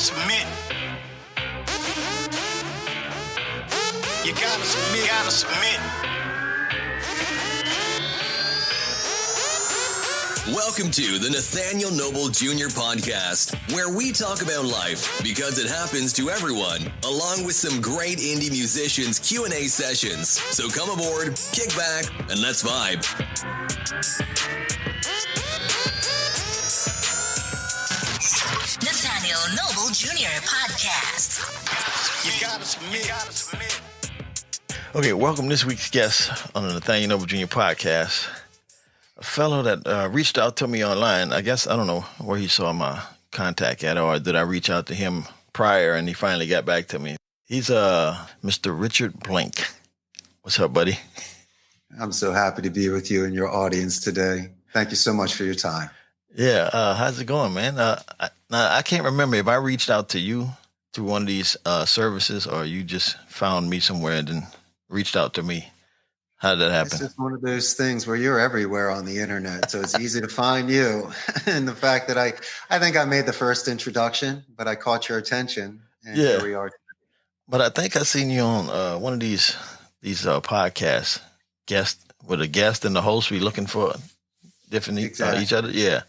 submit. You gotta submit. Gotta submit. Welcome to the Nathaniel Noble Jr Podcast, where we talk about life because it happens to everyone, along with some great indie musicians' Q&A sessions. So come aboard, kick back, and let's vibe. Nathaniel Noble Jr Podcast. You gotta submit. Gotta submit. Okay, welcome this week's guest on the Nathaniel Noble Jr Podcast. A fellow that reached out to me online. I guess, I don't know where he saw my contact at, or did I reach out to him prior and he finally got back to me. He's Mr. Richard Blank. What's up, buddy? I'm so happy to be with you and your audience today. Thank you so much for your time. Yeah, how's it going, man? I can't remember if I reached out to you through one of these services or you just found me somewhere and then reached out to me. How did that happen? It's just one of those things where you're everywhere on the internet, so it's easy to find you. And the fact that I think I made the first introduction, but I caught your attention, and here we are. But I think I seen you on one of these podcasts, with a guest and the host. We looking for different each other. Yeah.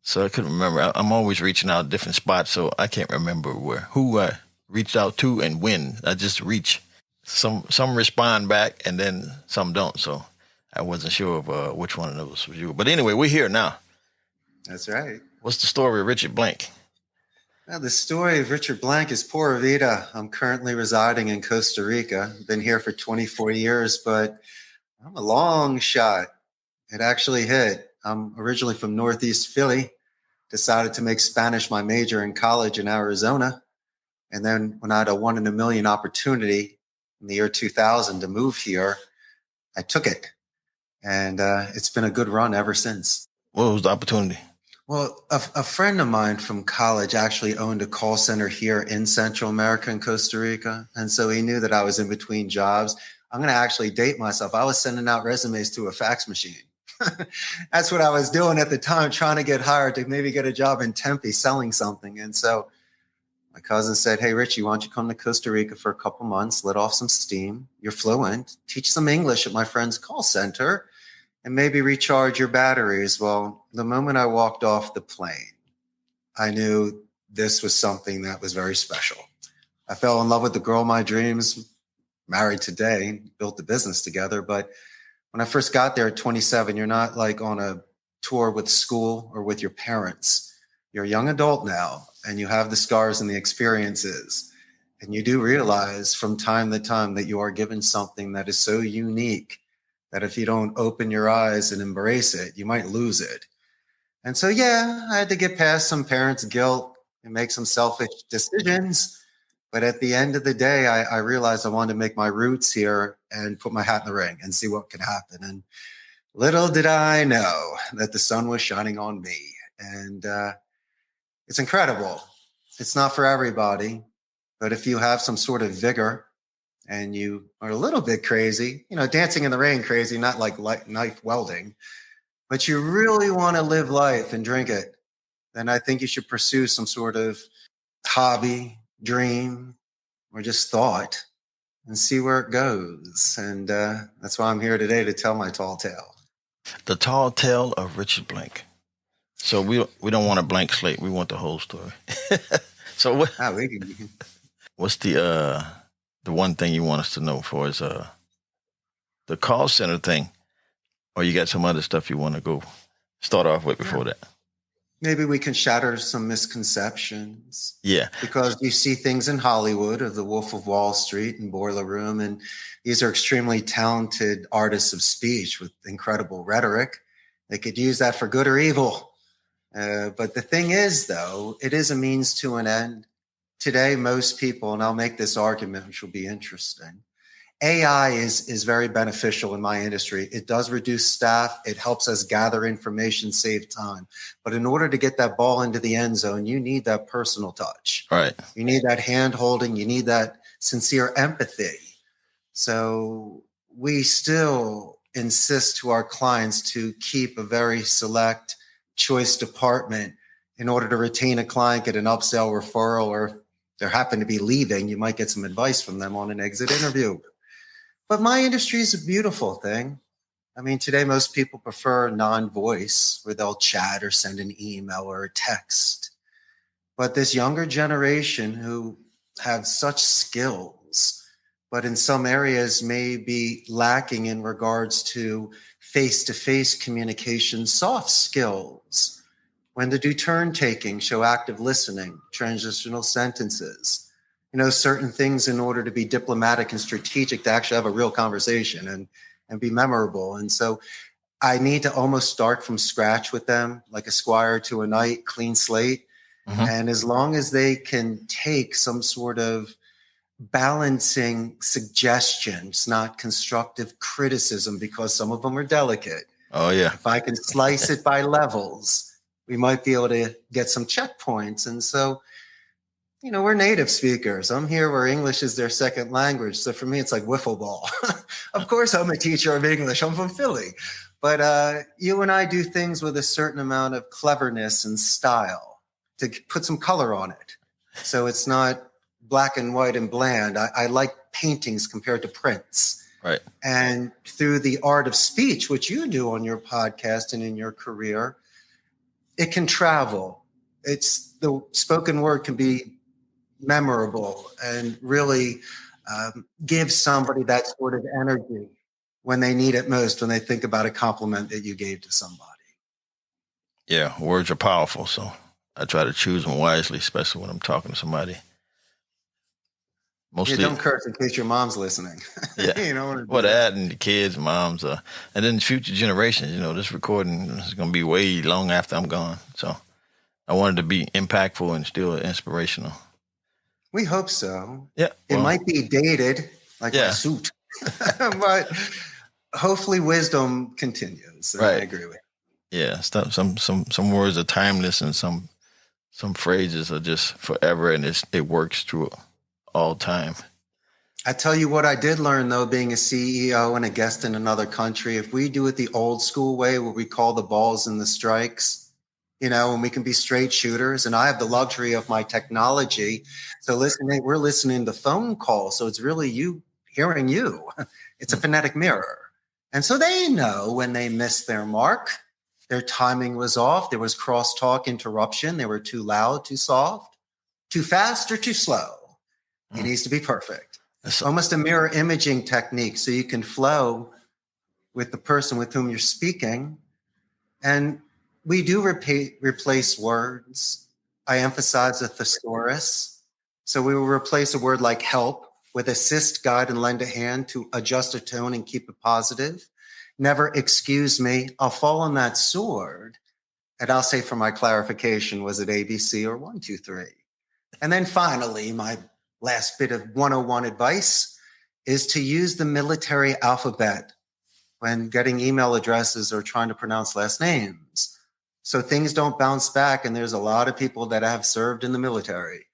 So I couldn't remember. I'm always reaching out different spots, so I can't remember who I reached out to and when. I just reach. Some respond back and then some don't. So I wasn't sure of which one of those was you. But anyway, we're here now. That's right. What's the story of Richard Blank? Well, the story of Richard Blank is Pura Vida. I'm currently residing in Costa Rica. Been here for 24 years, but I'm a long shot. It actually hit. I'm originally from Northeast Philly. Decided to make Spanish my major in college in Arizona. And then when I had a 1 in a million opportunity in the year 2000 to move here, I took it. And it's been a good run ever since. What was the opportunity? Well, a friend of mine from college actually owned a call center here in Central America and Costa Rica. And so he knew that I was in between jobs. I'm going to actually date myself. I was sending out resumes to a fax machine. That's what I was doing at the time, trying to get hired to maybe get a job in Tempe selling something. And so my cousin said, "Hey, Richie, why don't you come to Costa Rica for a couple months, let off some steam. You're fluent. Teach some English at my friend's call center and maybe recharge your batteries." Well, the moment I walked off the plane, I knew this was something that was very special. I fell in love with the girl of my dreams, married today, built the business together. But when I first got there at 27, you're not like on a tour with school or with your parents. You're a young adult now, and you have the scars and the experiences. And you do realize from time to time that you are given something that is so unique that if you don't open your eyes and embrace it, you might lose it. And so, yeah, I had to get past some parents' guilt and make some selfish decisions. But at the end of the day, I realized I wanted to make my roots here and put my hat in the ring and see what could happen. And little did I know that the sun was shining on me. And it's incredible. It's not for everybody, but if you have some sort of vigor and you are a little bit crazy, dancing in the rain crazy, not like knife welding, but you really want to live life and drink it, then I think you should pursue some sort of hobby, dream, or just thought and see where it goes. And that's why I'm here today to tell my tall tale. The tall tale of Richard Blank. So we don't want a blank slate. We want the whole story. So what's the one thing you want us to know for is the call center thing, or you got some other stuff you want to go start off with before that? Maybe we can shatter some misconceptions. Yeah. Because you see things in Hollywood of the Wolf of Wall Street and Boiler Room, and these are extremely talented artists of speech with incredible rhetoric. They could use that for good or evil. But the thing is, though, it is a means to an end. Today, most people, and I'll make this argument, which will be interesting, AI is very beneficial in my industry. It does reduce staff. It helps us gather information, save time. But in order to get that ball into the end zone, you need that personal touch. Right. You need that hand holding. You need that sincere empathy. So we still insist to our clients to keep a very select choice department in order to retain a client, get an upsell referral, or if they happen to be leaving, you might get some advice from them on an exit interview. But my industry is a beautiful thing. I mean, today most people prefer non-voice, where they'll chat or send an email or a text. But this younger generation who have such skills, but in some areas may be lacking in regards to face-to-face communication, soft skills, when to do turn taking, show active listening, transitional sentences, certain things in order to be diplomatic and strategic, to actually have a real conversation and be memorable. And so I need to almost start from scratch with them, like a squire to a knight, clean slate. Mm-hmm. And as long as they can take some sort of balancing suggestions, not constructive criticism, because some of them are delicate. Oh, yeah. If I can slice it by levels, we might be able to get some checkpoints. And so, we're native speakers. I'm here where English is their second language. So for me, it's like wiffle ball. Of course, I'm a teacher of English. I'm from Philly. But you and I do things with a certain amount of cleverness and style to put some color on it. So it's not black and white and bland. I like paintings compared to prints. Right. And through the art of speech, which you do on your podcast and in your career, it can travel. It's the spoken word can be memorable and really give somebody that sort of energy when they need it most, when they think about a compliment that you gave to somebody. Yeah, words are powerful, so I try to choose them wisely, especially when I'm talking to somebody. Mostly, don't curse in case your mom's listening. Yeah, well, that and the kids, moms, and then future generations. This recording is going to be way long after I'm gone, so I wanted to be impactful and still inspirational. We hope so. Yeah, it might be dated, like my suit, but hopefully wisdom continues. Right, I agree with you. Yeah, some words are timeless, and some phrases are just forever, and it works through all time. I tell you what I did learn, though, being a CEO and a guest in another country, if we do it the old school way where we call the balls and the strikes, and we can be straight shooters, and I have the luxury of my technology. So we're listening to phone calls. So it's really you hearing you. It's a phonetic mirror. And so they know when they missed their mark, their timing was off. There was crosstalk interruption. They were too loud, too soft, too fast, or too slow. It needs to be perfect. It's almost a mirror imaging technique, so you can flow with the person with whom you're speaking. And we do replace words. I emphasize the thesaurus. So we will replace a word like help with assist, guide, and lend a hand to adjust a tone and keep it positive. Never excuse me. I'll fall on that sword. And I'll say for my clarification, was it ABC or 1, 2, 3? And then finally, my last bit of 101 advice is to use the military alphabet when getting email addresses or trying to pronounce last names. So things don't bounce back. And there's a lot of people that have served in the military.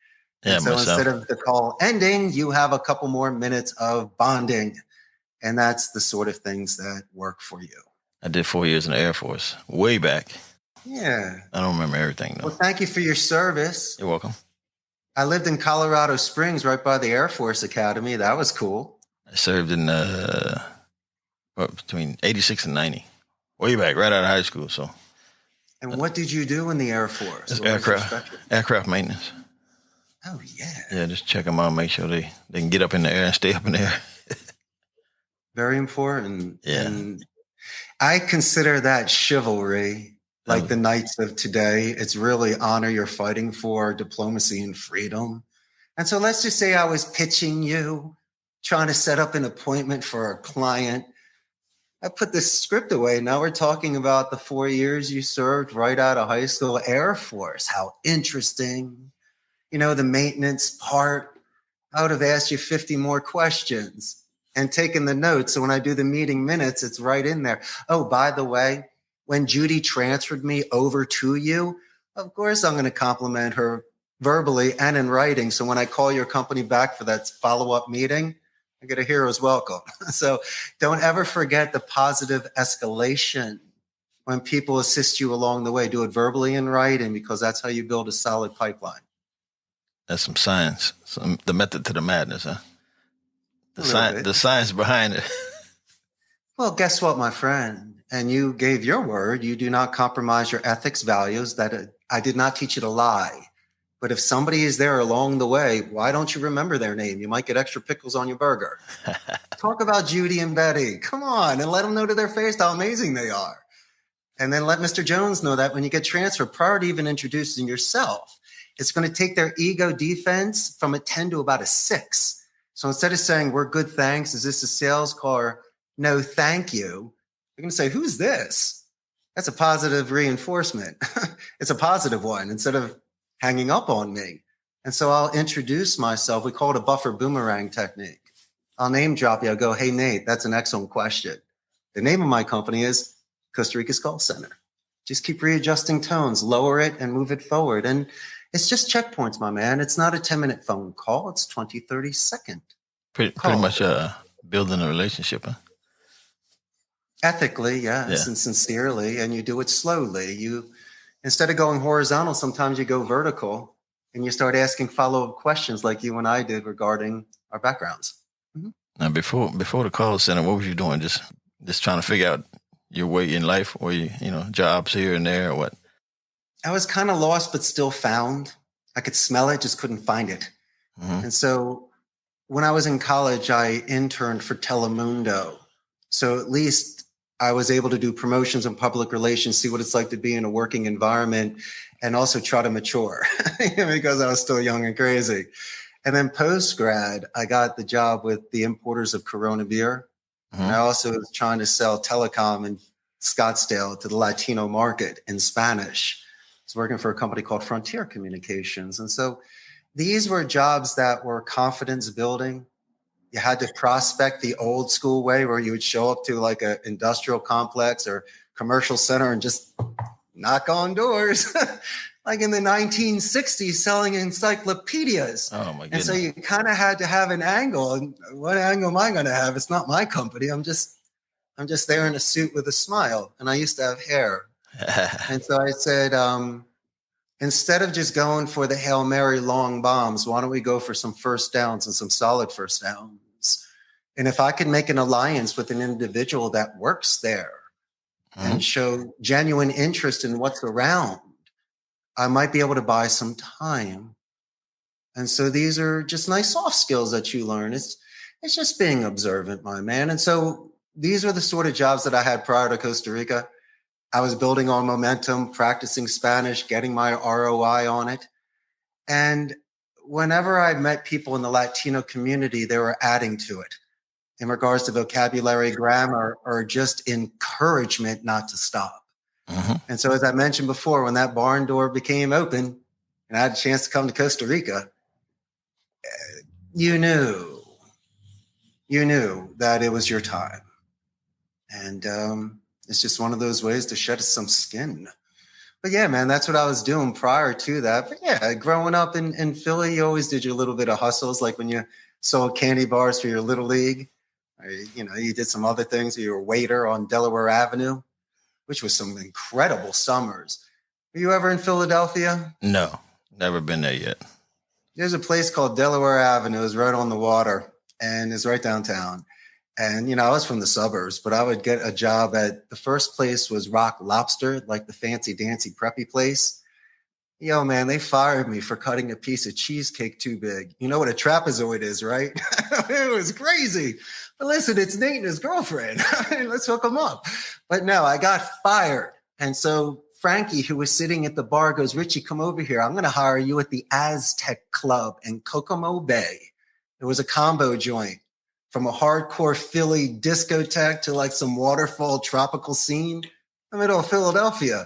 Yeah, and so myself. Instead of the call ending, you have a couple more minutes of bonding. And that's the sort of things that work for you. I did 4 years in the Air Force, way back. Yeah. I don't remember everything, though. Well, thank you for your service. You're welcome. I lived in Colorado Springs, right by the Air Force Academy. That was cool. I served in between 86 and 90. Way back, right out of high school. So. And what did you do in the Air Force? Aircraft maintenance. Oh, yeah. Yeah, just check them out, make sure they can get up in the air and stay up in the air. Very important. Yeah. And I consider that chivalry, like the knights of today. It's really honor you're fighting for, diplomacy and freedom. And so let's just say I was pitching you, trying to set up an appointment for a client. I put this script away. Now we're talking about the 4 years you served right out of high school, Air Force. How interesting. The maintenance part. I would have asked you 50 more questions and taken the notes. So when I do the meeting minutes, it's right in there. Oh, by the way, when Judy transferred me over to you, of course, I'm going to compliment her verbally and in writing. So when I call your company back for that follow-up meeting, I get a hero's welcome. So don't ever forget the positive escalation when people assist you along the way. Do it verbally and writing, because that's how you build a solid pipeline. That's some science, the method to the madness, huh? The science behind it. Well, guess what, my friend? And you gave your word. You do not compromise your ethics, values. That I did not teach you to lie. But if somebody is there along the way, why don't you remember their name? You might get extra pickles on your burger. Talk about Judy and Betty. Come on, and let them know to their face how amazing they are. And then let Mr. Jones know that when you get transferred, prior to even introducing yourself, it's going to take their ego defense from a 10 to about a 6. So instead of saying, we're good, thanks, is this a sales call? No, thank you. They're going to say, who's this? That's a positive reinforcement. It's a positive one instead of hanging up on me. And so I'll introduce myself. We call it a buffer boomerang technique. I'll name drop you. I'll go, hey, Nate, that's an excellent question. The name of my company is Costa Rica's Call Center. Just keep readjusting tones, lower it and move it forward. And it's just checkpoints, my man. It's not a 10-minute phone call. It's 20, 30 second. Pretty much building a relationship, huh? Ethically, yes, and sincerely. And you do it slowly. Instead of going horizontal, sometimes you go vertical and you start asking follow-up questions like you and I did regarding our backgrounds. Mm-hmm. Now, before the call center, what was you doing? Just trying to figure out your way in life, or jobs here and there, or what? I was kind of lost, but still found. I could smell it, just couldn't find it. Mm-hmm. And so when I was in college, I interned for Telemundo. So at least I was able to do promotions and public relations, see what it's like to be in a working environment, and also try to mature because I was still young and crazy. And then post-grad, I got the job with the importers of Corona beer. Mm-hmm. And I also was trying to sell telecom in Scottsdale to the Latino market in Spanish. I was working for a company called Frontier Communications. And so these were jobs that were confidence building. You had to prospect the old school way where you would show up to like an industrial complex or commercial center and just knock on doors like in the 1960s selling encyclopedias. Oh my goodness. And so you kind of had to have an angle. And what angle am I going to have? It's not my company. I'm just there in a suit with a smile. And I used to have hair. And so I said, instead of just going for the Hail Mary long bombs, why don't we go for some first downs and some solid first downs? And if I could make an alliance with an individual that works there and show genuine interest in what's around, I might be able to buy some time. And so these are just nice soft skills that you learn. It's just being observant, my man. And so these are the sort of jobs that I had prior to Costa Rica. I was building on momentum, practicing Spanish, getting my ROI on it. And whenever I met people in the Latino community, they were adding to it in regards to vocabulary, grammar, or just encouragement not to stop. Mm-hmm. And so as I mentioned before, when that barn door became open and I had a chance to come to Costa Rica, you knew that it was your time. And it's just one of those ways to shed some skin. But yeah, man, that's what I was doing prior to that. But yeah, growing up in Philly, you always did your little bit of hustles, like when you sold candy bars for your little league. Or, you did some other things. You were a waiter on Delaware Avenue, which was some incredible summers. Were you ever in Philadelphia? No, never been there yet. There's a place called Delaware Avenue. It's right on the water, and it's right downtown. And, I was from the suburbs, but I would get a job at the first place was Rock Lobster, like the fancy dancy preppy place. Yo, man, they fired me for cutting a piece of cheesecake too big. You know what a trapezoid is, right? It was crazy. But listen, it's Nate and his girlfriend. Let's hook them up. But no, I got fired. And so Frankie, who was sitting at the bar, goes, Richie, come over here. I'm going to hire you at the Aztec Club in Kokomo Bay. It was a combo joint. From a hardcore Philly discotheque to like some waterfall tropical scene in the middle of Philadelphia.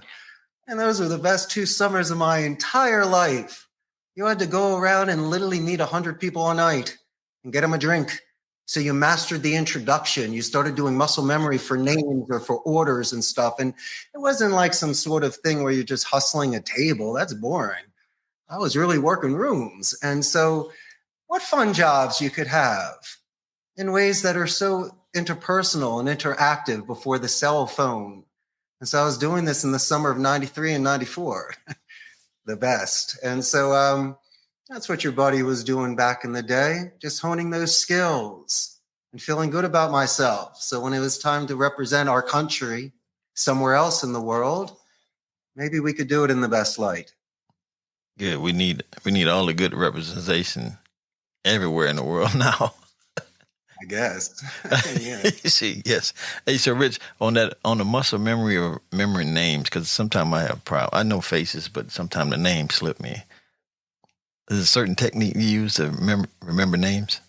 And those were the best 2 summers of my entire life. You had to go around and literally meet 100 people a night and get them a drink. So you mastered the introduction. You started doing muscle memory for names or for orders and stuff. And it wasn't like some sort of thing where you're just hustling a table. That's boring. I was really working rooms. And so what fun jobs you could have in ways that are so interpersonal and interactive before the cell phone And so I was doing this in the summer of 93 and 94, the best. And so that's what your buddy was doing back in the day, just honing those skills and feeling good about myself. So when it was time to represent our country somewhere else in the world, maybe we could do it in the best light. Good. We need all the good representation everywhere in the world now. I guess. Yeah. See, yes. Hey, so Rich, on the muscle memory or remembering names, because sometimes I have problems. I know faces, but sometimes the names slip me. Is there a certain technique you use to remember names?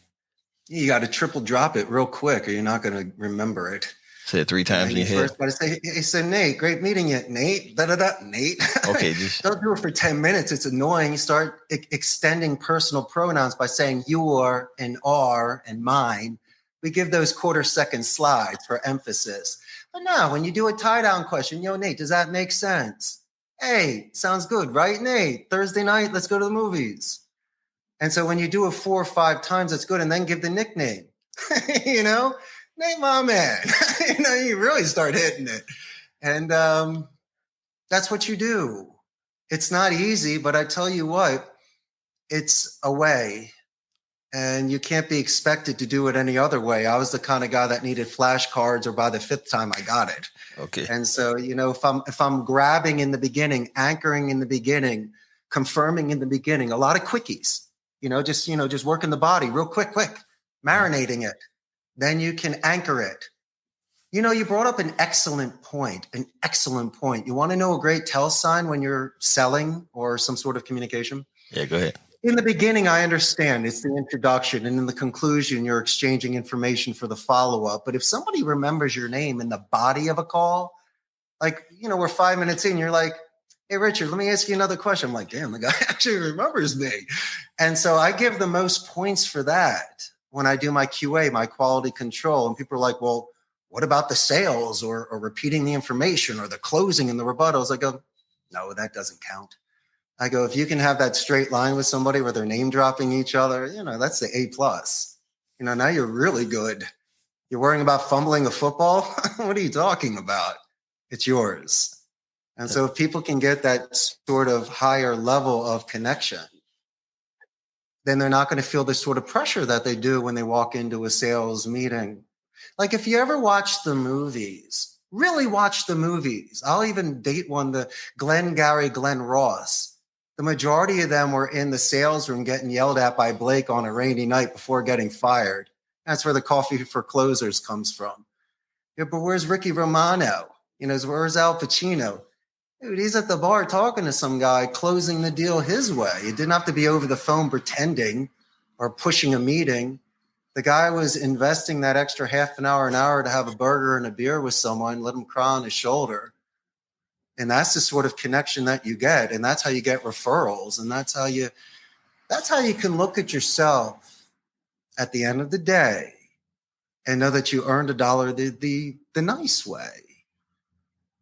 You got to triple drop it real quick, or you're not going to remember it. Say it 3 times in your head. First got to say, hey, so Nate, great meeting you, Nate. Nate. Okay, Don't do it for 10 minutes. It's annoying. You start extending personal pronouns by saying your and our and mine. We give those quarter-second slides for emphasis. But no, when you do a tie-down question, yo, Nate, does that make sense? Hey, sounds good, right, Nate? Thursday night, let's go to the movies. And so when you do it 4 or 5 times, that's good. And then give the nickname, Nate, my man. You really start hitting it. And that's what you do. It's not easy, but I tell you what, it's a way. And you can't be expected to do it any other way. I was the kind of guy that needed flashcards, or by the 5th time I got it. Okay. And so, if I'm grabbing in the beginning, anchoring in the beginning, confirming in the beginning, a lot of quickies, just working the body real quick, marinating it. Then you can anchor it. You brought up an excellent point. You want to know a great tell sign when you're selling or some sort of communication? Yeah, go ahead. In the beginning, I understand it's the introduction, and in the conclusion, you're exchanging information for the follow-up. But if somebody remembers your name in the body of a call, like, we're 5 minutes in, you're like, hey, Richard, let me ask you another question. I'm like, damn, the guy actually remembers me. And so I give the most points for that when I do my QA, my quality control. And people are like, well, what about the sales or repeating the information or the closing and the rebuttals? I go, no, that doesn't count. I go, if you can have that straight line with somebody where they're name dropping each other, that's the A+. Now you're really good. You're worrying about fumbling a football? What are you talking about? It's yours. And so if people can get that sort of higher level of connection, then they're not going to feel the sort of pressure that they do when they walk into a sales meeting. Like if you ever watch the movies, really watch the movies. I'll even date one, the Garry, Glenn Ross. The majority of them were in the sales room getting yelled at by Blake on a rainy night before getting fired. That's where the coffee for closers comes from. Yeah, but where's Ricky Romano? Where's Al Pacino? Dude, he's at the bar talking to some guy, closing the deal his way. It didn't have to be over the phone pretending or pushing a meeting. The guy was investing that extra half an hour to have a burger and a beer with someone, let him cry on his shoulder. And that's the sort of connection that you get. And that's how you get referrals. And that's how you can look at yourself at the end of the day and know that you earned $1 the nice way.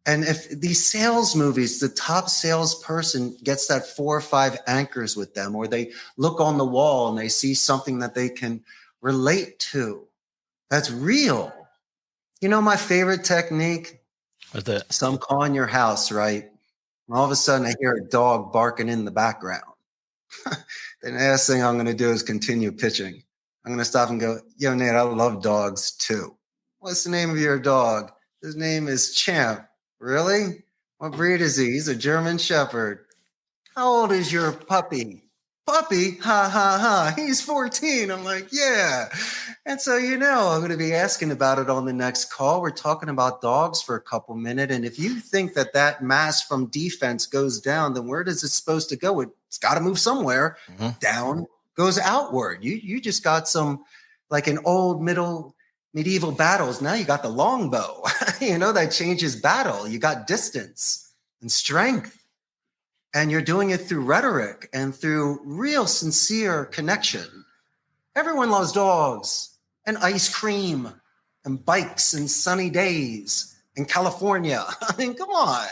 And if these sales movies, the top salesperson gets that 4 or 5 anchors with them, or they look on the wall and they see something that they can relate to, that's real. My favorite technique? What's that? So I'm calling your house, right? And all of a sudden I hear a dog barking in the background. The last thing I'm going to do is continue pitching. I'm going to stop and go, yo, Nate, I love dogs too. What's the name of your dog? His name is Champ. Really? What breed is he? He's a German Shepherd. How old is your puppy? Puppy? Ha, ha, ha. He's 14. I'm like, yeah. And so, I'm going to be asking about it on the next call. We're talking about dogs for a couple minutes. And if you think that mass from defense goes down, then where does it supposed to go? It's got to move somewhere. Mm-hmm. Down goes outward. You just got some, like an old medieval battles. Now you got the longbow, that changes battle. You got distance and strength. And you're doing it through rhetoric and through real sincere connection. Everyone loves dogs and ice cream and bikes and sunny days in California. I mean, come on.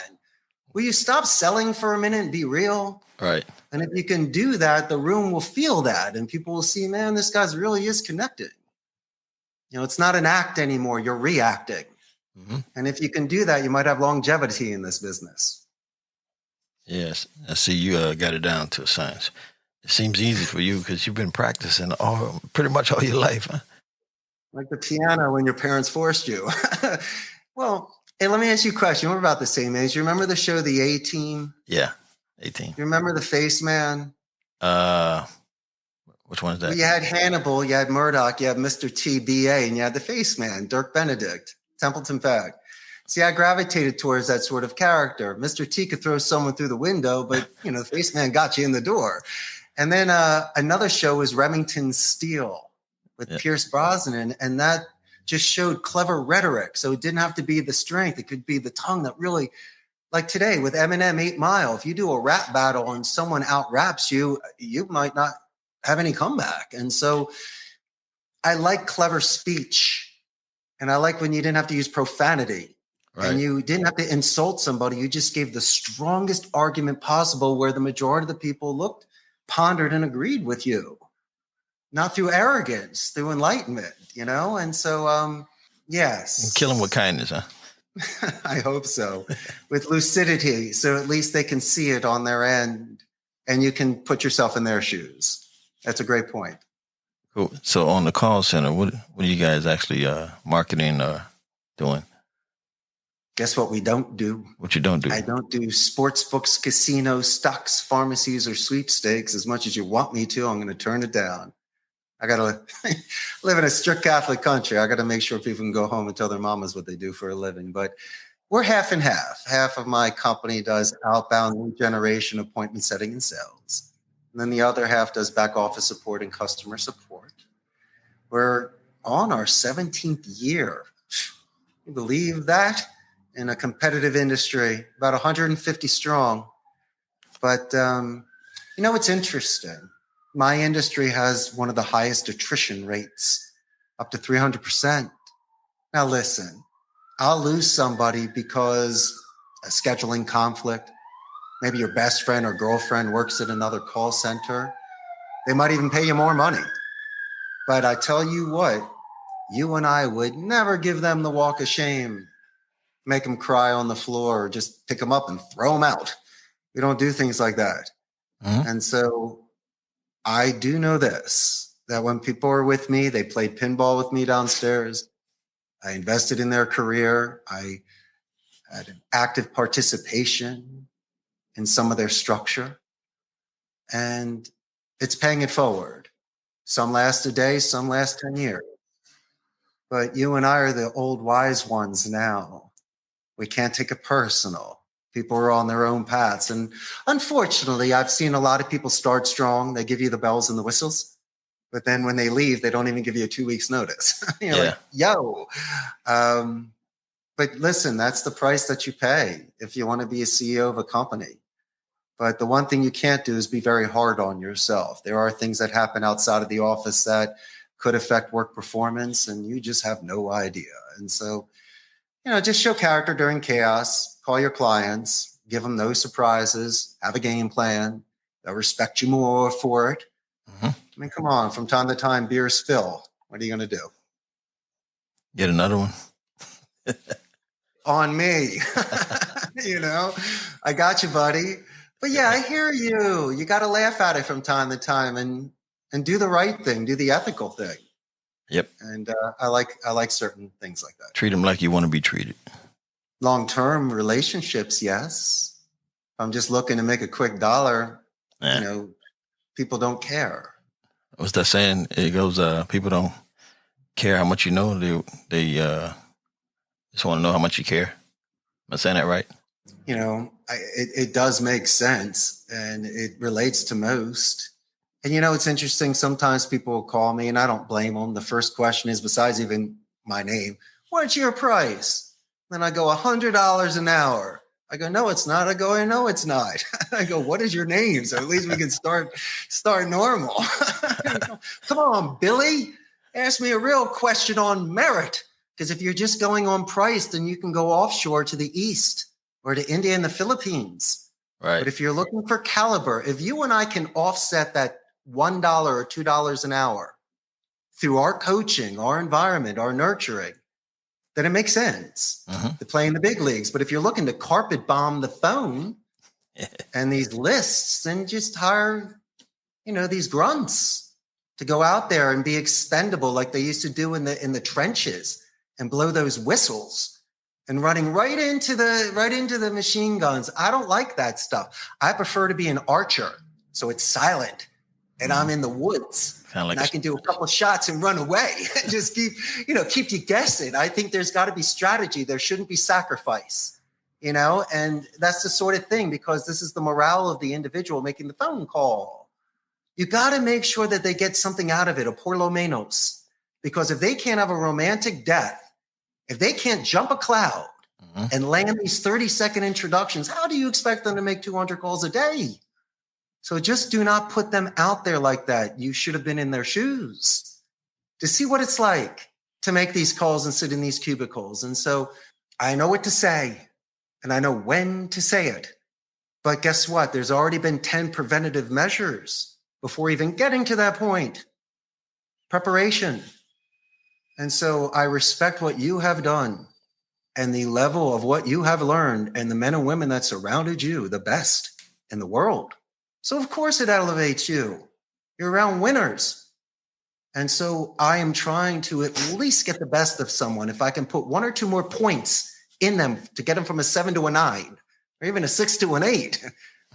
Will you stop selling for a minute and be real? Right. And if you can do that, the room will feel that. And people will see, man, this guy really is connected. It's not an act anymore. You're reacting. Mm-hmm. And if you can do that, you might have longevity in this business. Yes. I see you got it down to a science. It seems easy for you because you've been practicing pretty much all your life, huh? Like the piano when your parents forced you. Well, hey, let me ask you a question. We're about the same age. You remember the show The A-Team? Yeah, 18. You remember The Face Man? Which one is that? Well, you had Hannibal, you had Murdoch, you had Mr. TBA, and you had The Face Man, Dirk Benedict, Templeton Peck. See, I gravitated towards that sort of character. Mr. T could throw someone through the window, but, The Face Man got you in the door. And then another show was Remington Steele with Pierce Brosnan, and that just showed clever rhetoric. So it didn't have to be the strength. It could be the tongue that really, like today with Eminem 8 Mile, if you do a rap battle and someone out-raps you, you might not have any comeback. And so I like clever speech, and I like when you didn't have to use profanity. Right. And you didn't have to insult somebody. You just gave the strongest argument possible where the majority of the people looked, pondered, and agreed with you. Not through arrogance, through enlightenment, And so, yes. And kill them with kindness, huh? I hope so. With lucidity, so at least they can see it on their end, and you can put yourself in their shoes. That's a great point. Cool. So on the call center, what are you guys actually marketing doing? Guess what we don't do? What you don't do? I don't do sports books, casinos, stocks, pharmacies, or sweepstakes. As much as you want me to, I'm going to turn it down. I got to live in a strict Catholic country. I got to make sure people can go home and tell their mamas what they do for a living. But we're half and half. Half of my company does outbound lead generation, appointment setting, and sales. And then the other half does back office support and customer support. We're on our 17th year. You believe that? In a competitive industry, about 150 strong. But, it's interesting. My industry has one of the highest attrition rates, up to 300%. Now, listen, I'll lose somebody because a scheduling conflict. Maybe your best friend or girlfriend works at another call center. They might even pay you more money. But I tell you what, you and I would never give them the walk of shame, make them cry on the floor, or just pick them up and throw them out. We don't do things like that. Mm-hmm. And so I do know this, that when people are with me, they played pinball with me downstairs. I invested in their career. I had an active participation in some of their structure, and it's paying it forward. Some last a day, some last 10 years. But you and I are the old wise ones now. We can't take it personal. People are on their own paths. And unfortunately, I've seen a lot of people start strong. They give you the bells and the whistles. But then when they leave, they don't even give you a 2 weeks notice. You're like, yo. But listen, that's the price that you pay if you want to be a CEO of a company. But the one thing you can't do is be very hard on yourself. There are things that happen outside of the office that could affect work performance, and you just have no idea. And so, just show character during chaos, call your clients, give them no surprises, have a game plan. They'll respect you more for it. Mm-hmm. I mean, come on, from time to time, beers spill. What are you going to do? Get another one. On me. I got you, buddy. But yeah, I hear you. You got to laugh at it from time to time and do the right thing, do the ethical thing. Yep. And I like certain things like that. Treat them like you want to be treated. Long-term relationships, yes. If I'm just looking to make a quick dollar, people don't care. What's that saying? It goes, people don't care how much you know. They just want to know how much you care. Am I saying that right? It does make sense, and it relates to most. And, it's interesting. Sometimes people will call me, and I don't blame them. The first question is, besides even my name, what's your price? Then I go, $100 an hour. I go, no, it's not. I go, I know it's not. I go, what is your name? So at least we can start normal. Come on, Billy. Ask me a real question on merit. Because if you're just going on price, then you can go offshore to the East or to India and the Philippines. Right. But if you're looking for caliber, if you and I can offset that $1 or $2 an hour through our coaching, our environment, our nurturing, then it makes sense to play in the big leagues. But if you're looking to carpet bomb the phone and these lists, then just hire, these grunts to go out there and be expendable like they used to do in the trenches and blow those whistles and running right into the machine guns. I don't like that stuff. I prefer to be an archer, so it's silent and I'm in the woods. Like and I can do a couple of shots and run away and just keep you guessing. I think there's got to be strategy. There shouldn't be sacrifice, and that's the sort of thing, because this is the morale of the individual making the phone call. You got to make sure that they get something out of it, a por lo menos, because if they can't have a romantic death, if they can't jump a cloud and land these 30-second introductions, how do you expect them to make 200 calls a day? So just do not put them out there like that. You should have been in their shoes to see what it's like to make these calls and sit in these cubicles. And so I know what to say and I know when to say it. But guess what? There's already been 10 preventative measures before even getting to that point. Preparation. And so I respect what you have done and the level of what you have learned and the men and women that surrounded you, the best in the world. So of course it elevates you. You're around winners. And so I am trying to at least get the best of someone. If I can put 1 or 2 more points in them to get them from a 7 to a 9 or even a 6 to an 8.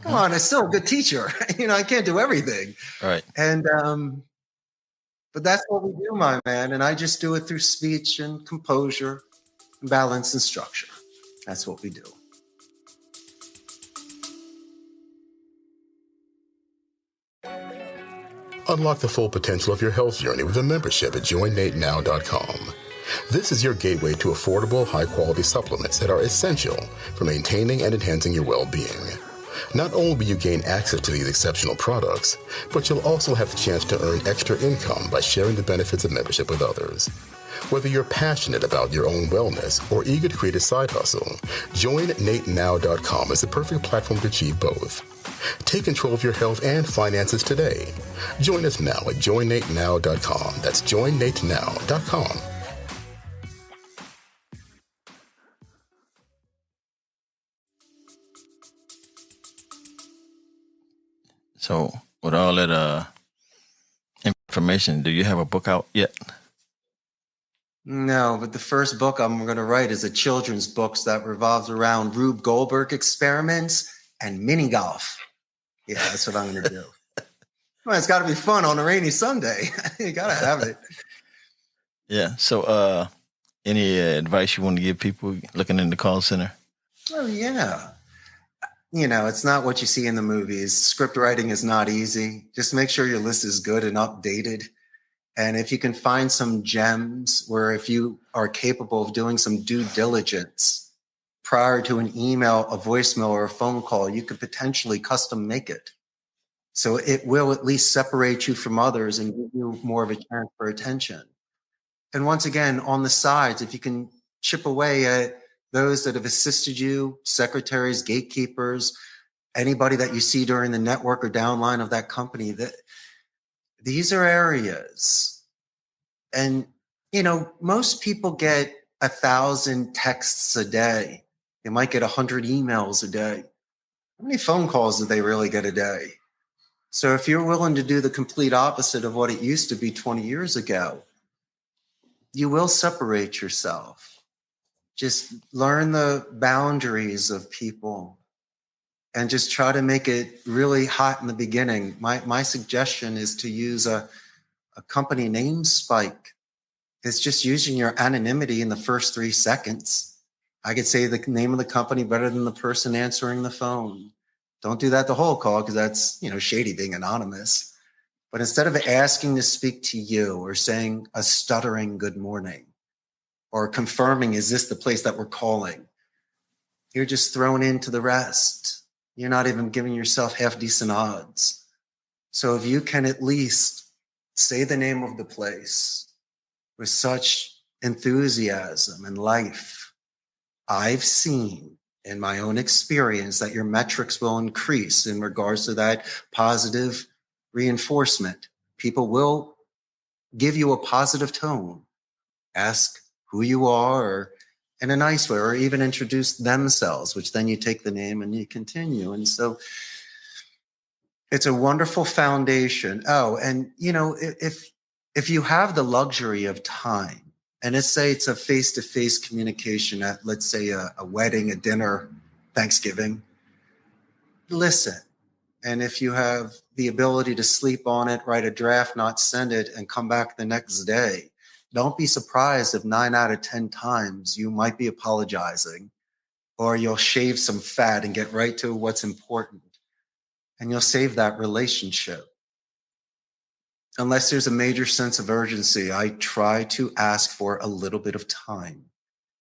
Come on, I'm still a good teacher. I can't do everything. Right. And, but that's what we do, my man. And I just do it through speech and composure, and balance and structure. That's what we do. Unlock the full potential of your health journey with a membership at joinnatenow.com. This is your gateway to affordable, high-quality supplements that are essential for maintaining and enhancing your well-being. Not only will you gain access to these exceptional products, but you'll also have the chance to earn extra income by sharing the benefits of membership with others. Whether you're passionate about your own wellness or eager to create a side hustle, joinnatenow.com is the perfect platform to achieve both. Take control of your health and finances today. Join us now at joinnatenow.com. That's joinnatenow.com. So with all that information, do you have a book out yet? No, but the first book I'm going to write is a children's book that revolves around Rube Goldberg experiments and mini golf. Yeah, that's what I'm going to do. Well, it's got to be fun on a rainy Sunday. You got to have it. Yeah. So any advice you want to give people looking in the call center? Oh, yeah. It's not what you see in the movies. Script writing is not easy. Just make sure your list is good and updated. And if you can find some gems where if you are capable of doing some due diligence prior to an email, a voicemail, or a phone call, you could potentially custom make it. So it will at least separate you from others and give you more of a chance for attention. And once again, on the sides, if you can chip away at those that have assisted you, secretaries, gatekeepers, anybody that you see during the network or downline of that company, that these are areas. And, most people get 1,000 texts a day. They might get 100 emails a day. How many phone calls do they really get a day? So if you're willing to do the complete opposite of what it used to be 20 years ago, you will separate yourself. Just learn the boundaries of people and just try to make it really hot in the beginning. My suggestion is to use a company name spike. It's just using your anonymity in the first 3 seconds. I could say the name of the company better than the person answering the phone. Don't do that the whole call because that's, shady being anonymous. But instead of asking to speak to you or saying a stuttering good morning, or confirming, is this the place that we're calling? You're just thrown into the rest. You're not even giving yourself half decent odds. So if you can at least say the name of the place with such enthusiasm and life, I've seen in my own experience that your metrics will increase in regards to that positive reinforcement. People will give you a positive tone. Ask, who you are or in a nice way, or even introduce themselves, which then you take the name and you continue. And so it's a wonderful foundation. Oh, and if you have the luxury of time, and let's say it's a face-to-face communication at, let's say, a wedding, a dinner, Thanksgiving, listen. And if you have the ability to sleep on it, write a draft, not send it, and come back the next day, don't be surprised if 9 out of 10 times you might be apologizing, or you'll shave some fat and get right to what's important. And you'll save that relationship. Unless there's a major sense of urgency, I try to ask for a little bit of time,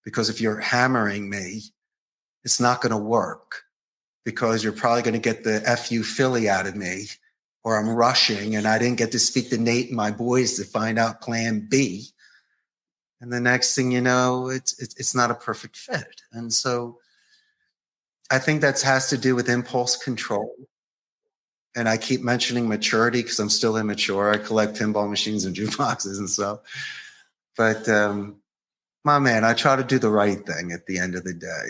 because if you're hammering me, it's not going to work, because you're probably going to get the FU Philly out of me, or I'm rushing and I didn't get to speak to Nate and my boys to find out plan B. And the next thing you know, it's not a perfect fit. And so I think that has to do with impulse control. And I keep mentioning maturity because I'm still immature. I collect pinball machines and jukeboxes and stuff. But my man, I try to do the right thing at the end of the day.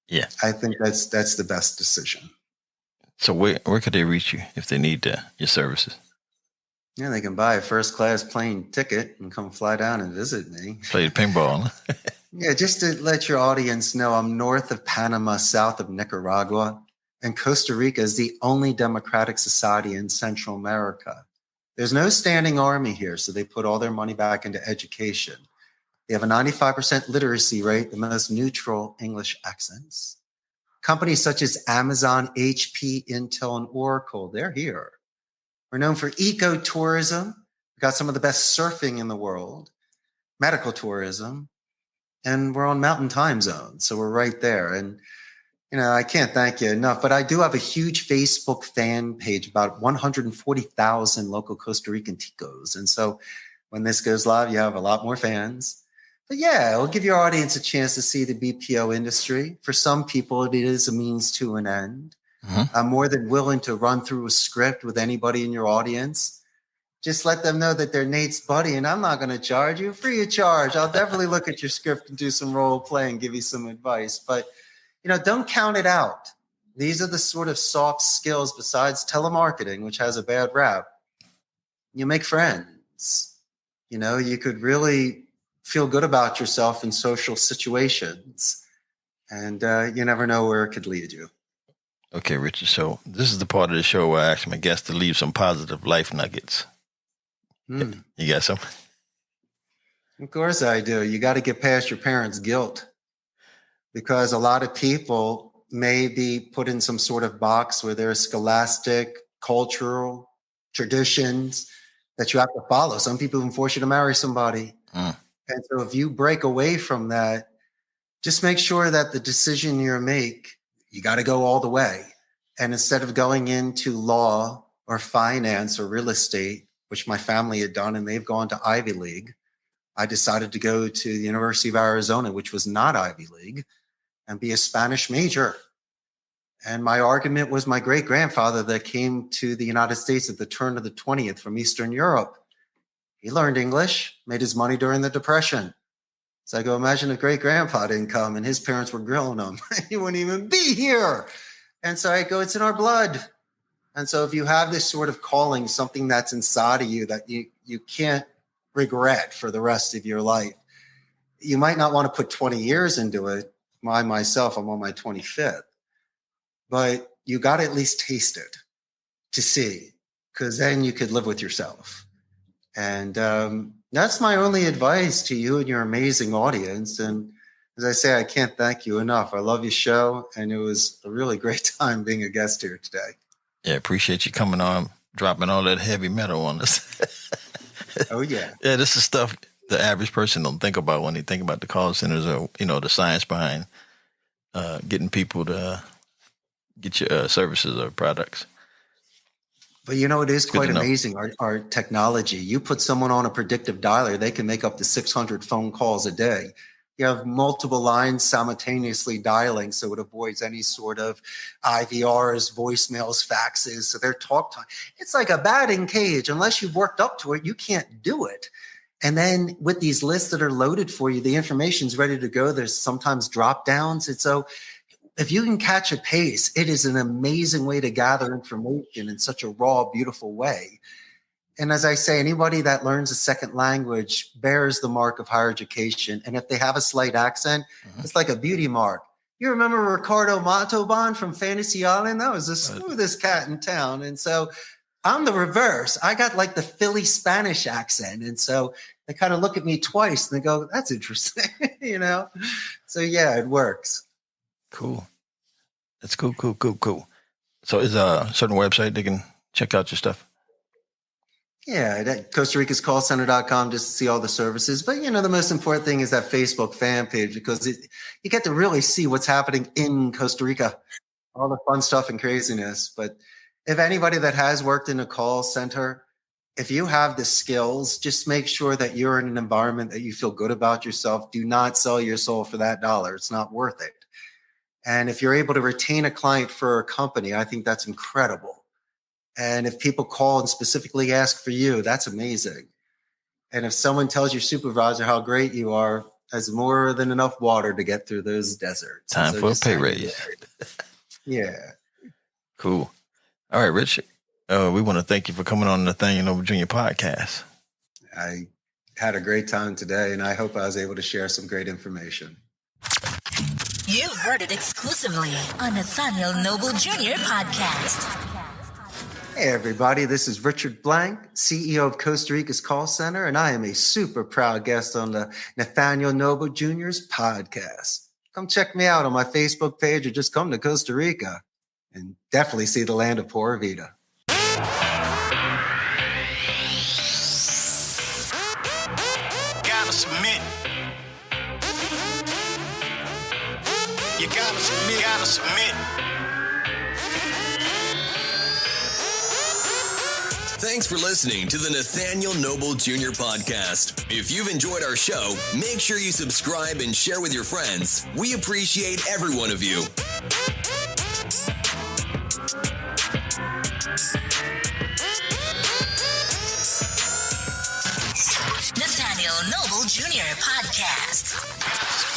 Yeah. I think that's the best decision. So where could they reach you if they need your services? Yeah, they can buy a first-class plane ticket and come fly down and visit me. Play the pinball. Yeah, just to let your audience know, I'm north of Panama, south of Nicaragua. And Costa Rica is the only democratic society in Central America. There's no standing army here, so they put all their money back into education. They have a 95% literacy rate, the most neutral English accents. Companies such as Amazon, HP, Intel, and Oracle, they're here. We're known for ecotourism. We've got some of the best surfing in the world, medical tourism, and we're on Mountain Time Zone, so we're right there. And I can't thank you enough, but I do have a huge Facebook fan page, about 140,000 local Costa Rican ticos. And so when this goes live, you have a lot more fans. But yeah, it'll give your audience a chance to see the BPO industry. For some people, it is a means to an end. Mm-hmm. I'm more than willing to run through a script with anybody in your audience. Just let them know that they're Nate's buddy, and I'm not going to charge you free of charge. I'll definitely look at your script and do some role play and give you some advice. But don't count it out. These are the sort of soft skills besides telemarketing, which has a bad rap. You make friends. You could really feel good about yourself in social situations. And you never know where it could lead you. Okay, Richard. So this is the part of the show where I ask my guests to leave some positive life nuggets. You got some? Of course I do. You got to get past your parents' guilt. Because a lot of people may be put in some sort of box where there's scholastic, cultural traditions that you have to follow. Some people even force you to marry somebody. And so if you break away from that, just make sure that the decision you make, you got to go all the way. And instead of going into law or finance or real estate, which my family had done, and they've gone to Ivy League, I decided to go to the University of Arizona, which was not Ivy League, and be a Spanish major. And my argument was my great-grandfather that came to the United States at the turn of the 20th from Eastern Europe. He learned English, made his money during the Depression. So I go, imagine if great-grandpa didn't come and his parents were grilling him. He wouldn't even be here. And so I go, it's in our blood. And so if you have this sort of calling, something that's inside of you that you can't regret for the rest of your life, you might not want to put 20 years into it. Myself, I'm on my 25th. But you got to at least taste it to see, because then you could live with yourself. And that's my only advice to you and your amazing audience. And as I say, I can't thank you enough. I love your show, and it was a really great time being a guest here today. Yeah, appreciate you coming on, dropping all that heavy metal on us. Oh, yeah. Yeah, this is stuff the average person don't think about when they think about the call centers, or the science behind getting people to get your services or products. But it is quite amazing, our technology. You put someone on a predictive dialer, they can make up to 600 phone calls a day. You have multiple lines simultaneously dialing, so it avoids any sort of IVRs, voicemails, faxes. So their talk time, it's like a batting cage. Unless you've worked up to it, you can't do it. And then with these lists that are loaded for you, the information's ready to go. There's sometimes drop downs. And so if you can catch a pace, it is an amazing way to gather information in such a raw, beautiful way. And as I say, anybody that learns a second language bears the mark of higher education. And if they have a slight accent, it's like a beauty mark. You remember Ricardo Montalban from Fantasy Island? That was the smoothest cat in town. And so I'm the reverse. I got like the Philly Spanish accent. And so they kind of look at me twice and they go, that's interesting, you know? So yeah, it works. Cool. That's cool. So is a certain website they can check out your stuff? Yeah, Costa Rica's callcenter.com just to see all the services. But, you know, the most important thing is that Facebook fan page because you get to really see what's happening in Costa Rica, all the fun stuff and craziness. But if anybody that has worked in a call center, if you have the skills, just make sure that you're in an environment that you feel good about yourself. Do not sell your soul for that dollar. It's not worth it. And if you're able to retain a client for a company, I think that's incredible. And if people call and specifically ask for you, that's amazing. And if someone tells your supervisor how great you are, that's more than enough water to get through those deserts. Time for a pay raise. Yeah. Cool. All right, Rich. We want to thank you for coming on the Nathaniel Noble Jr. Podcast. I had a great time today, and I hope I was able to share some great information. You heard it exclusively on Nathaniel Noble Jr. Podcast. Hey, everybody. This is Richard Blank, CEO of Costa Rica's Call Center, and I am a super proud guest on the Nathaniel Noble Jr.'s podcast. Come check me out on my Facebook page or just come to Costa Rica and definitely see the land of Pura Vida. Gotta submit. You gotta submit. Thanks for listening to the Nathaniel Noble Jr. Podcast. If you've enjoyed our show, make sure you subscribe and share with your friends. We appreciate every one of you. Nathaniel Noble Jr. Podcast.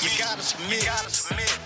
You gotta submit.